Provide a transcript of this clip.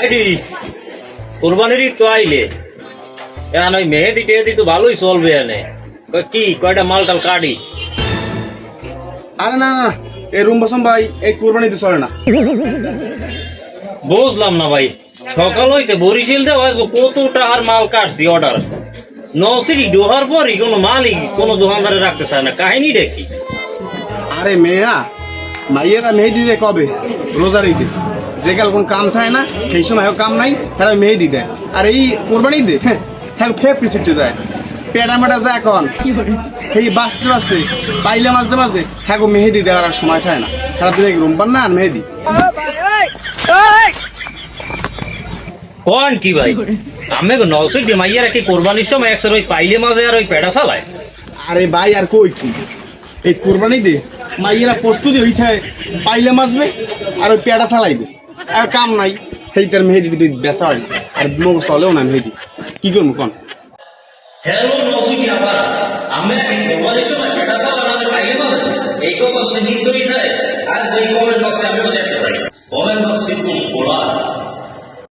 ভাইডি কোরবানির ঈদ তো আইলে এখন ওই মেহেদি টেহেদি তো ভালোই চলবে এনে কি কয়টা মালটাল কাটি আরে না না এই রুম বসম ভাই এই কুরবানিতে চলে না। বুঝলাম না ভাই সকাল হইতে বরিশাল দেওয়া কতটা আর মাল কাটছি অর্ডার নসিরি ডোহার পরই কোনো মালিক কোনো দোকানদারে রাখতে চায় না কাহিনী দেখি। আরে মেয়া মাইয়েরা মেহেদি দেয় কবে? রোজার ঈদে, যে কাল কোন কাম থাকে না সেই সময় কাম নাই তারা মেহেদি দেয়। আর এই কোরবানি ঈদে হ্যাঁ ফের পিছিয়ে যায় পেটা মেটা যায় এখন সেই বাঁচতে বাঁচতে পাইলে মাঝতে মাঝতে হ্যাঁ মেহেদি দেওয়ার আর সময় থাকে না। সারা দিনে রুম্পান না আর মেহেদি কোন কি ভাই আমি নসিরি মাইয়ারা কি কোরবানির সময় একসার ওই পাইলে মাঝে আর ওই পেটা চালায়? আরে ভাই আর কই কি এই কোরবানিতে মাইয়েরা প্রস্তুতি হইছে পাইলে মাছবে আর ওই পেটা চালাইবে আর কাম নাই সেই তার মেহেদি বেচা হয় না আর মোগ চলেও না মেহেদি কি করবো কন? হ্যালো নসিরি আবার আমরা কি কোরবানির সময় পেটা চালানো পাইলে মাঝে এই কথা যদি নির্দয়ী থাকে আর ওই কমেন্ট বক্সে আমিও দেখতে চাই।